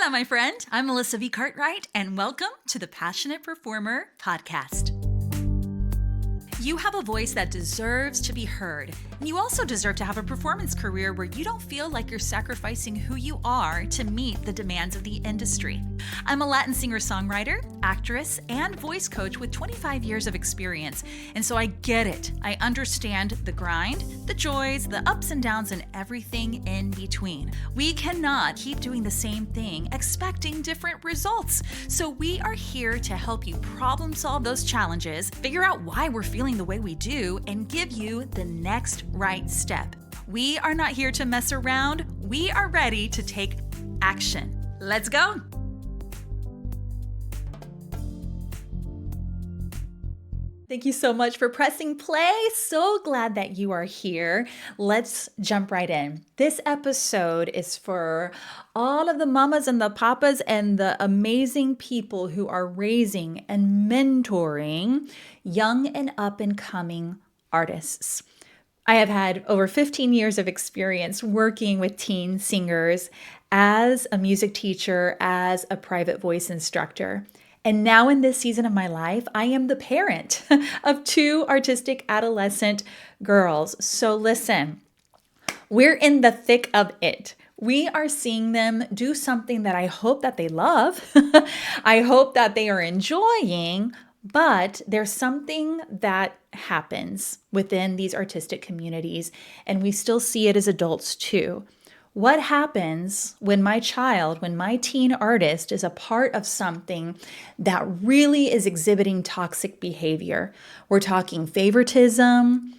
Hola, my friend. I'm Melissa V. Cartwright, and welcome to the Passionate Performer Podcast. You have a voice that deserves to be heard. And you also deserve to have a performance career where you don't feel like you're sacrificing who you are to meet the demands of the industry. I'm a Latin singer-songwriter, actress, and voice coach with 25 years of experience. And so I get it. I understand the grind, the joys, the ups and downs, and everything in between. We cannot keep doing the same thing, expecting different results. So we are here to help you problem solve those challenges, figure out why we're feeling the way we do, and give you the next right step. We are not here to mess around. We are ready to take action. Let's go. Thank you so much for pressing play. So glad that you are here. Let's jump right in. This episode is for all of the mamas and the papas and the amazing people who are raising and mentoring young and up and coming artists. I have had over 15 years of experience working with teen singers as a music teacher, as a private voice instructor. And now in this season of my life, I am the parent of two artistic adolescent girls. So listen, we're in the thick of it. We are seeing them do something that I hope that they love. I hope that they are enjoying, but there's something that happens within these artistic communities, and we still see it as adults too. What happens when my teen artist is a part of something that really is exhibiting toxic behavior? We're talking favoritism,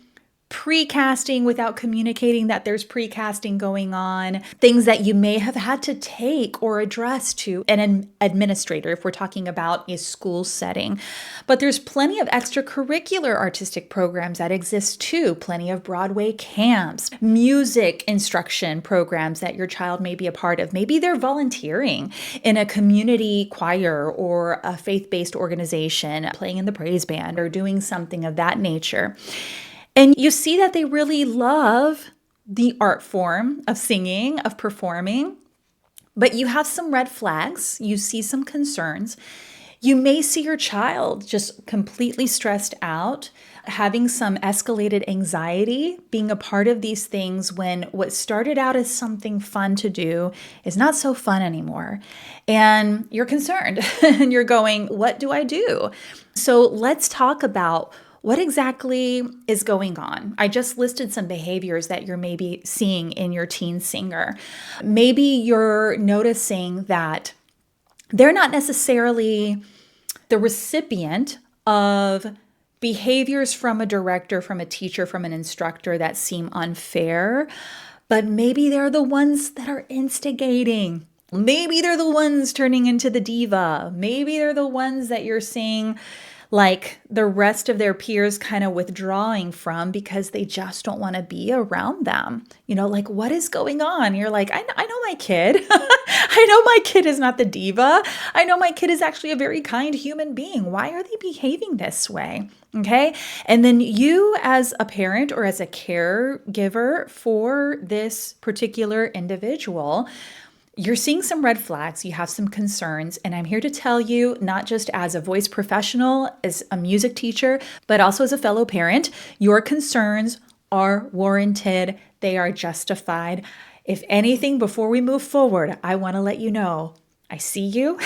precasting without communicating that there's precasting going on, things that you may have had to take or address to an administrator if we're talking about a school setting. But there's plenty of extracurricular artistic programs that exist too, plenty of Broadway camps, music instruction programs that your child may be a part of. Maybe they're volunteering in a community choir or a faith-based organization, playing in the praise band or doing something of that nature. And you see that they really love the art form of singing, of performing, but you have some red flags. You see some concerns. You may see your child just completely stressed out, having some escalated anxiety, being a part of these things when what started out as something fun to do is not so fun anymore. And you're concerned and you're going, what do I do? So let's talk about what exactly is going on. I just listed some behaviors that you're maybe seeing in your teen singer. Maybe you're noticing that they're not necessarily the recipient of behaviors from a director, from a teacher, from an instructor that seem unfair, but maybe they're the ones that are instigating. Maybe they're the ones turning into the diva. Maybe they're the ones that you're seeing like the rest of their peers kind of withdrawing from because they just don't want to be around them. You know, like what is going on? You're like, I know my kid. I know my kid is not the diva. I know my kid is actually a very kind human being. Why are they behaving this way? Okay. And then you as a parent or as a caregiver for this particular individual, you're seeing some red flags, you have some concerns, and I'm here to tell you, not just as a voice professional, as a music teacher, but also as a fellow parent, your concerns are warranted. They are justified. If anything, before we move forward, I want to let you know, I see you,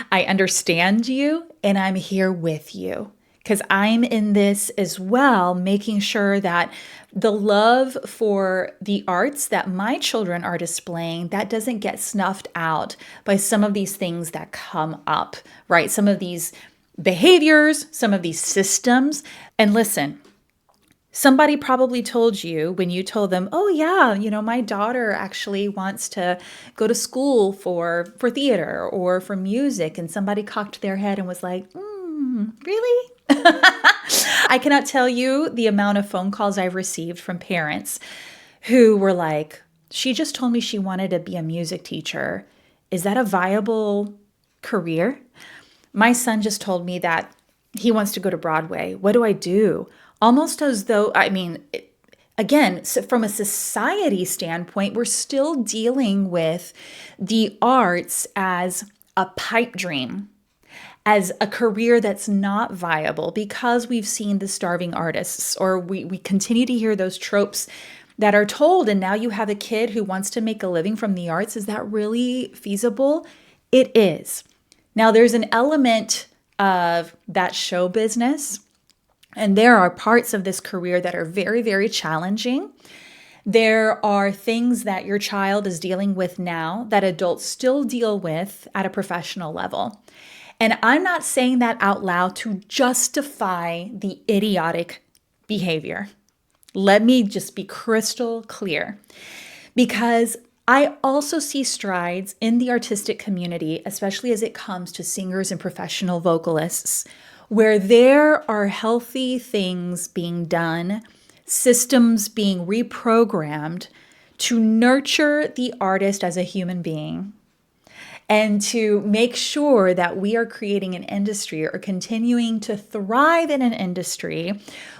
I understand you, and I'm here with you. Because I'm in this as well, making sure that the love for the arts that my children are displaying, that doesn't get snuffed out by some of these things that come up, right? Some of these behaviors, some of these systems. And listen, somebody probably told you when you told them, oh yeah, my daughter actually wants to go to school for theater or for music. And somebody cocked their head and was like, really? I cannot tell you the amount of phone calls I've received from parents who were like, she just told me she wanted to be a music teacher. Is that a viable career? My son just told me that he wants to go to Broadway. What do I do? Almost as though, again, so from a society standpoint, we're still dealing with the arts as a pipe dream, as a career that's not viable because we've seen the starving artists, or we continue to hear those tropes that are told. And now you have a kid who wants to make a living from the arts. Is that really feasible? It is. Now, there's an element of that show business, and there are parts of this career that are very, very challenging. There are things that your child is dealing with now that adults still deal with at a professional level. And I'm not saying that out loud to justify the idiotic behavior. Let me just be crystal clear, because I also see strides in the artistic community, especially as it comes to singers and professional vocalists, where there are healthy things being done, systems being reprogrammed to nurture the artist as a human being, and to make sure that we are creating an industry or continuing to thrive in an industry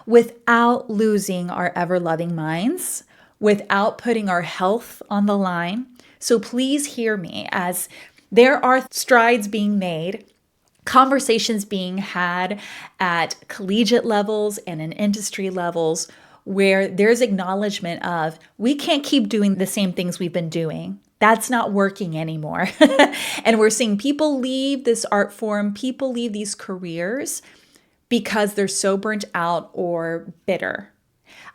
without losing our ever-loving minds, without putting our health on the line. So please hear me, as there are strides being made, conversations being had at collegiate levels and in industry levels, where there's acknowledgement of, we can't keep doing the same things we've been doing. That's not working anymore. And we're seeing people leave this art form, people leave these careers because they're so burnt out or bitter.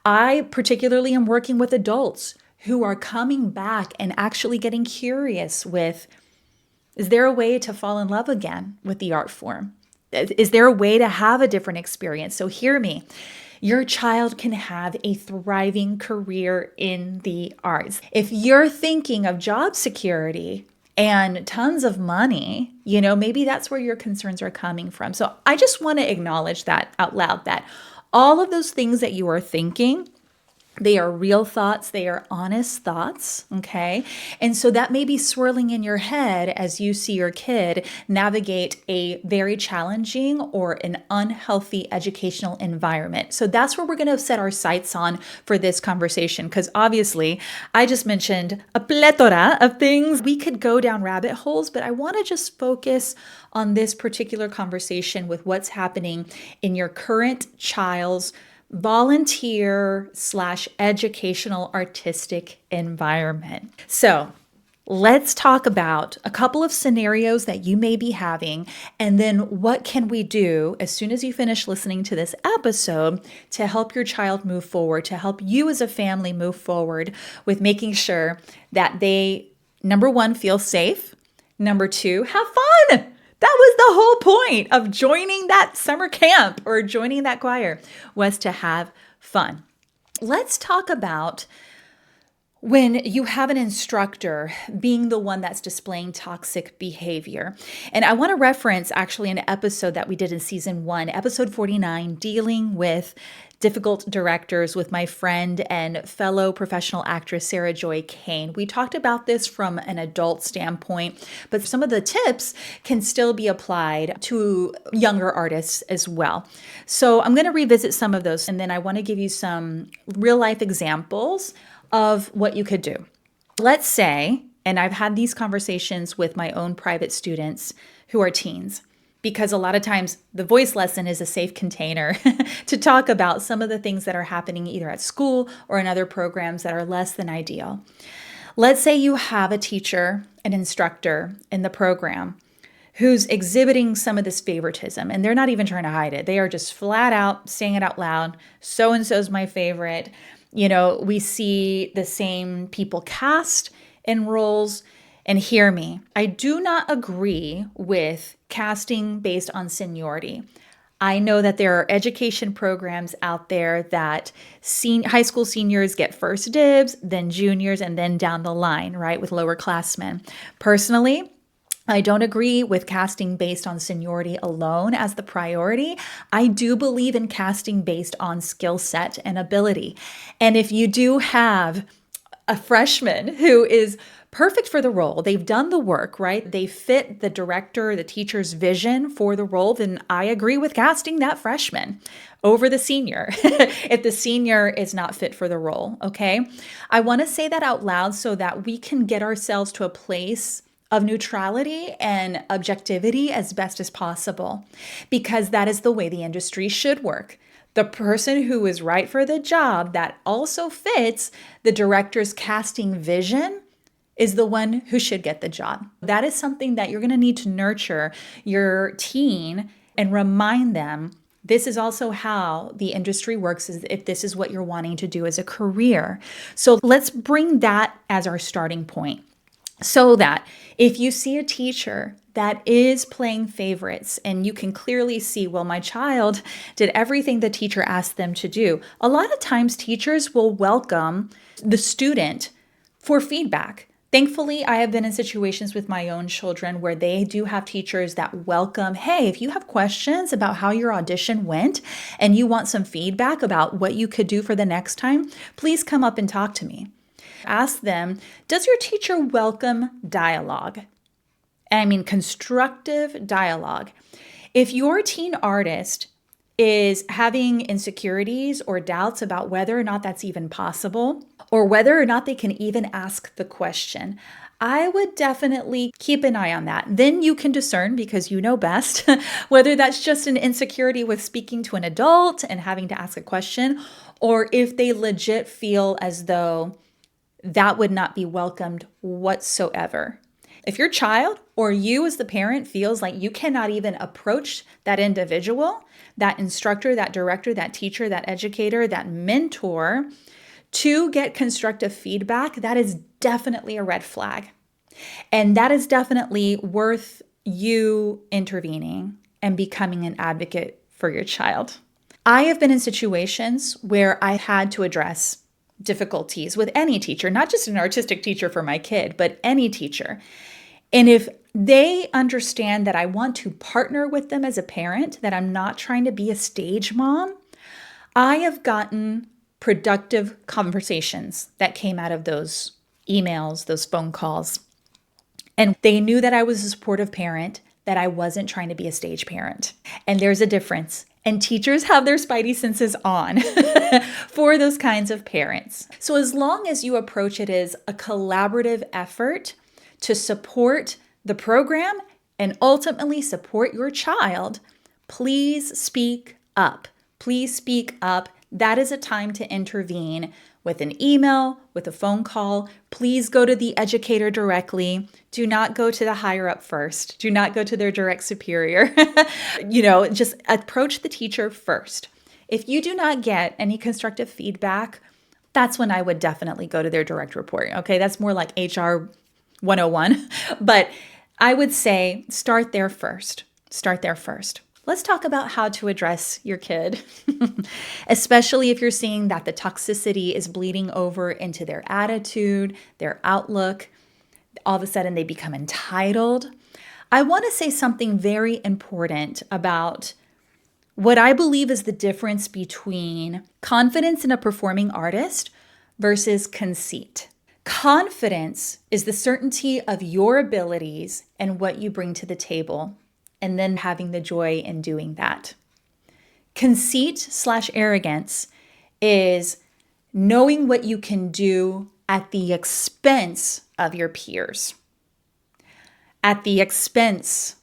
I particularly am working with adults who are coming back and actually getting curious with, is there a way to fall in love again with the art form? Is there a way to have a different experience? So hear me. Your child can have a thriving career in the arts. If you're thinking of job security and tons of money, maybe that's where your concerns are coming from. So I just want to acknowledge that out loud, that all of those things that you are thinking, they are real thoughts. They are honest thoughts. Okay. And so that may be swirling in your head as you see your kid navigate a very challenging or an unhealthy educational environment. So that's where we're going to set our sights on for this conversation. Because obviously I just mentioned a plethora of things. We could go down rabbit holes, but I want to just focus on this particular conversation with what's happening in your current child's volunteer/educational artistic environment. So let's talk about a couple of scenarios that you may be having, and then what can we do as soon as you finish listening to this episode to help your child move forward, to help you as a family move forward with making sure that they, number one, feel safe, number two, have fun. That was the whole point of joining that summer camp or joining that choir, was to have fun. Let's talk about when you have an instructor being the one that's displaying toxic behavior. And I want to reference actually an episode that we did in season 1, episode 49, dealing with difficult directors, with my friend and fellow professional actress, Sarah Joy Kane. We talked about this from an adult standpoint, but some of the tips can still be applied to younger artists as well. So I'm going to revisit some of those, and then I want to give you some real life examples of what you could do. Let's say, and I've had these conversations with my own private students who are teens, because a lot of times the voice lesson is a safe container to talk about some of the things that are happening either at school or in other programs that are less than ideal. Let's say you have a teacher, an instructor in the program who's exhibiting some of this favoritism, and they're not even trying to hide it. They are just flat out saying it out loud. So-and-so's my favorite. We see the same people cast in roles. And hear me, I do not agree with casting based on seniority. I know that there are education programs out there that high school seniors get first dibs, then juniors, and then down the line, right, with lower classmen. Personally, I don't agree with casting based on seniority alone as the priority. I do believe in casting based on skill set and ability. And if you do have a freshman who is perfect for the role. They've done the work, right? They fit the director, the teacher's vision for the role. Then I agree with casting that freshman over the senior if the senior is not fit for the role, okay? I want to say that out loud so that we can get ourselves to a place of neutrality and objectivity as best as possible, because that is the way the industry should work. The person who is right for the job that also fits the director's casting vision is the one who should get the job. That is something that you're going to need to nurture your teen and remind them this is also how the industry works, is if this is what you're wanting to do as a career. So let's bring that as our starting point, so that if you see a teacher that is playing favorites and you can clearly see, well, my child did everything the teacher asked them to do. A lot of times teachers will welcome the student for feedback. Thankfully, I have been in situations with my own children where they do have teachers that welcome, hey, if you have questions about how your audition went and you want some feedback about what you could do for the next time, please come up and talk to me. Ask them, does your teacher welcome dialogue? And I mean constructive dialogue. If your teen artist is having insecurities or doubts about whether or not that's even possible, or whether or not they can even ask the question, I would definitely keep an eye on that. Then you can discern, because you know best, whether that's just an insecurity with speaking to an adult and having to ask a question, or if they legit feel as though that would not be welcomed whatsoever. If your child or you as the parent feels like you cannot even approach that individual, that instructor, that director, that teacher, that educator, that mentor to get constructive feedback, that is definitely a red flag. And that is definitely worth you intervening and becoming an advocate for your child. I have been in situations where I had to address difficulties with any teacher, not just an artistic teacher for my kid, but any teacher. And if they understand that I want to partner with them as a parent, that I'm not trying to be a stage mom, I have gotten productive conversations that came out of those emails, those phone calls. And they knew that I was a supportive parent, that I wasn't trying to be a stage parent. And there's a difference. And teachers have their spidey senses on for those kinds of parents. So as long as you approach it as a collaborative effort to support the program and ultimately support your child, please speak up. Please speak up. That is a time to intervene with an email, with a phone call. Please go to the educator directly. Do not go to the higher up first. Do not go to their direct superior. Just approach the teacher first. If you do not get any constructive feedback, that's when I would definitely go to their direct report. Okay, that's more like HR 101. But I would say start there first. Start there first. Let's talk about how to address your kid, especially if you're seeing that the toxicity is bleeding over into their attitude, their outlook. All of a sudden they become entitled. I want to say something very important about what I believe is the difference between confidence in a performing artist versus conceit. Confidence is the certainty of your abilities and what you bring to the table, and then having the joy in doing that. Conceit/arrogance is knowing what you can do at the expense of your peers, at the expense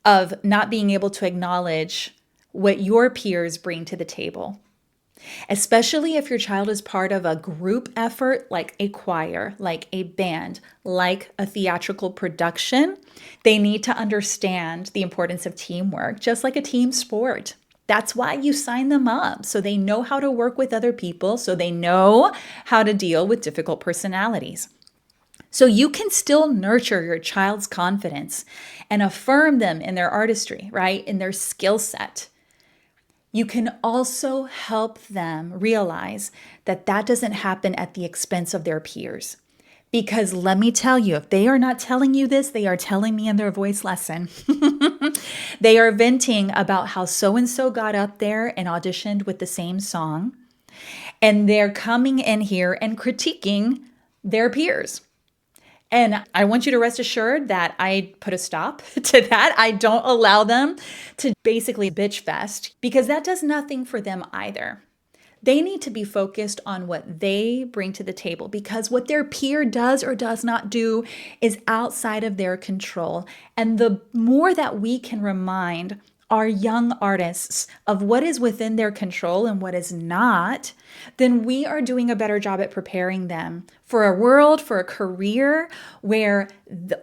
of not being able to acknowledge what your peers bring to the table. Especially if your child is part of a group effort like a choir, like a band, like a theatrical production, they need to understand the importance of teamwork, just like a team sport. That's why you sign them up, so they know how to work with other people, so they know how to deal with difficult personalities. So you can still nurture your child's confidence and affirm them in their artistry, right? In their skill set. You can also help them realize that that doesn't happen at the expense of their peers. Because let me tell you, if they are not telling you this, they are telling me in their voice lesson. They are venting about how so-and-so got up there and auditioned with the same song. And they're coming in here and critiquing their peers. And I want you to rest assured that I put a stop to that. I don't allow them to basically bitch fest because that does nothing for them either. They need to be focused on what they bring to the table because what their peer does or does not do is outside of their control. And the more that we can remind our young artists of what is within their control and what is not, then we are doing a better job at preparing them for a world, for a career where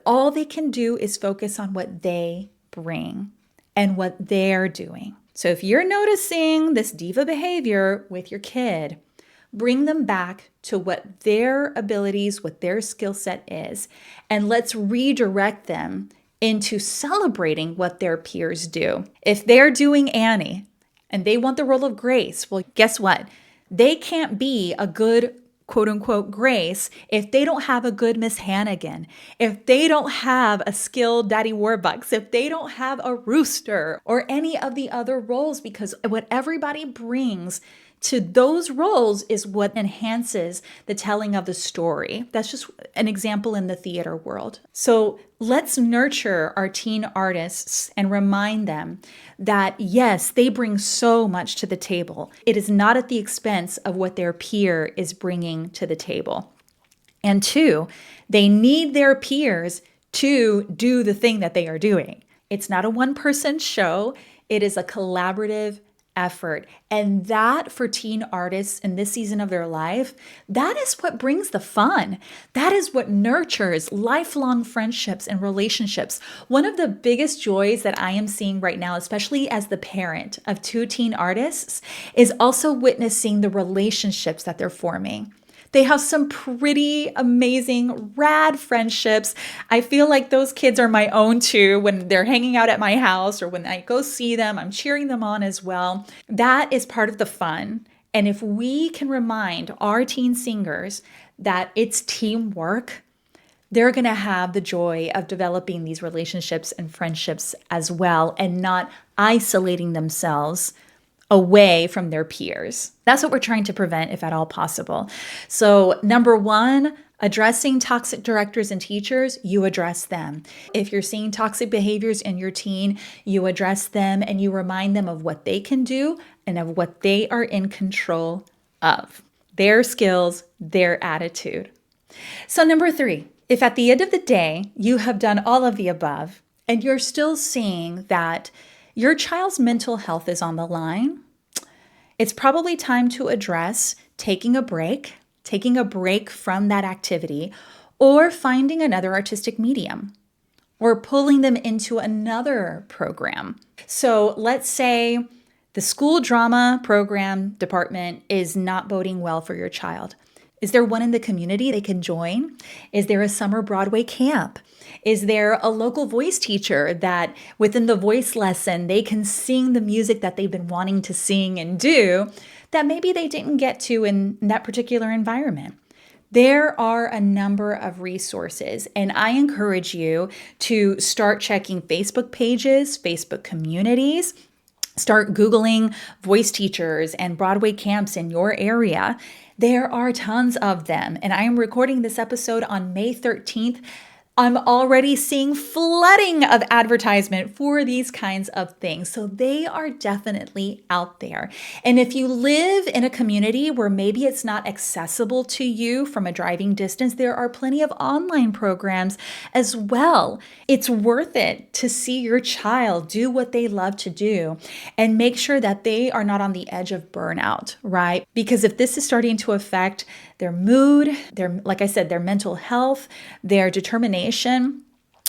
all they can do is focus on what they bring and what they're doing. So if you're noticing this diva behavior with your kid, bring them back to what their abilities, what their skill set is, and let's redirect them into celebrating what their peers do. If they're doing Annie and they want the role of Grace, well, guess what? They can't be a good quote unquote Grace if they don't have a good Miss Hannigan, if they don't have a skilled Daddy Warbucks, if they don't have a Rooster or any of the other roles, because what everybody brings to those roles is what enhances the telling of the story. That's just an example in the theater world. So let's nurture our teen artists and remind them that yes, they bring so much to the table. It is not at the expense of what their peer is bringing to the table. And two, they need their peers to do the thing that they are doing. It's not a one-person show. It is a collaborative effort. And that for teen artists in this season of their life, that is what brings the fun. That is what nurtures lifelong friendships and relationships. One of the biggest joys that I am seeing right now, especially as the parent of two teen artists, is also witnessing the relationships that they're forming. They have some pretty amazing, rad friendships. I feel like those kids are my own too. When they're hanging out at my house or when I go see them, I'm cheering them on as well. That is part of the fun. And if we can remind our teen singers that it's teamwork, they're going to have the joy of developing these relationships and friendships as well and not isolating themselves away from their peers. That's what we're trying to prevent, if at all possible. So number one, addressing toxic directors and teachers, you address them. If you're seeing toxic behaviors in your teen, you address them and you remind them of what they can do and of what they are in control of, their skills, their attitude. So number three, if at the end of the day, you have done all of the above and you're still seeing that your child's mental health is on the line, it's probably time to address taking a break from that activity, or finding another artistic medium, or pulling them into another program. So let's say the school drama program department is not boding well for your child. Is there one in the community they can join? Is there a summer Broadway camp? Is there a local voice teacher that within the voice lesson, they can sing the music that they've been wanting to sing and do that maybe they didn't get to in that particular environment? There are a number of resources, and I encourage you to start checking Facebook pages, Facebook communities. Start Googling voice teachers and Broadway camps in your area. There are tons of them. And I am recording this episode on May 13th. I'm already seeing flooding of advertisement for these kinds of things. So they are definitely out there. And if you live in a community where maybe it's not accessible to you from a driving distance, there are plenty of online programs as well. It's worth it to see your child do what they love to do and make sure that they are not on the edge of burnout, right? Because if this is starting to affect their mood, like I said, their mental health, their determination,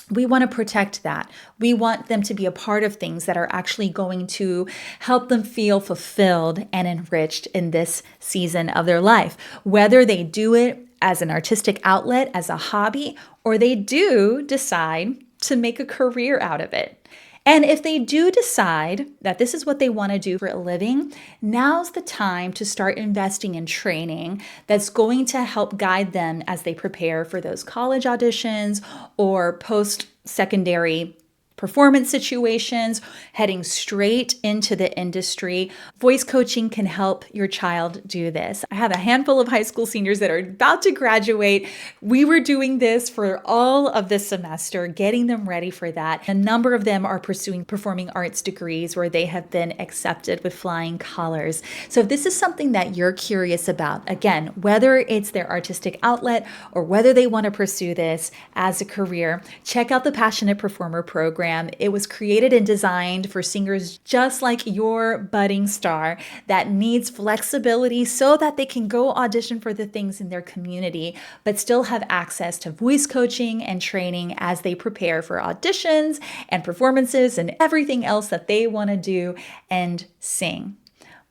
we want to protect that. We want them to be a part of things that are actually going to help them feel fulfilled and enriched in this season of their life, whether they do it as an artistic outlet, as a hobby, or they do decide to make a career out of it. And if they do decide that this is what they want to do for a living, now's the time to start investing in training that's going to help guide them as they prepare for those college auditions or post-secondary performance situations, heading straight into the industry. Voice coaching can help your child do this. I have a handful of high school seniors that are about to graduate. We were doing this for all of this semester, getting them ready for that. A number of them are pursuing performing arts degrees where they have been accepted with flying colors. So if this is something that you're curious about, again, whether it's their artistic outlet or whether they want to pursue this as a career, check out the Passionate Performer program. It was created and designed for singers just like your budding star that needs flexibility so that they can go audition for the things in their community, but still have access to voice coaching and training as they prepare for auditions and performances and everything else that they want to do and sing.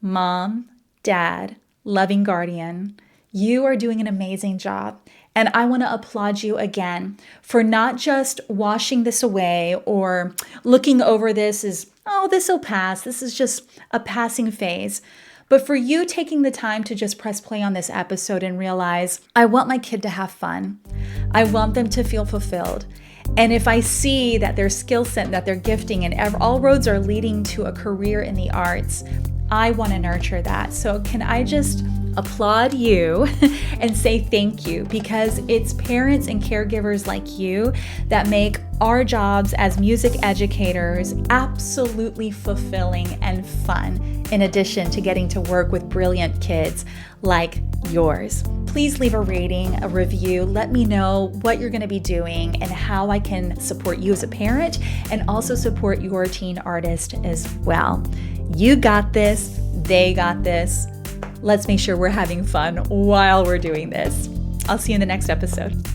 Mom, dad, loving guardian, you are doing an amazing job. And I want to applaud you again for not just washing this away or looking over this as, oh, this will pass. This is just a passing phase. But for you taking the time to just press play on this episode and realize, I want my kid to have fun. I want them to feel fulfilled. And if I see that their skill set, that their gifting, and all roads are leading to a career in the arts, I want to nurture that. So can I just applaud you and say thank you, because it's parents and caregivers like you that make our jobs as music educators absolutely fulfilling and fun, in addition to getting to work with brilliant kids like yours. Please leave a rating, a review. Let me know what you're going to be doing and how I can support you as a parent and also support your teen artist as well. You got this. They got this. Let's make sure we're having fun while we're doing this. I'll see you in the next episode.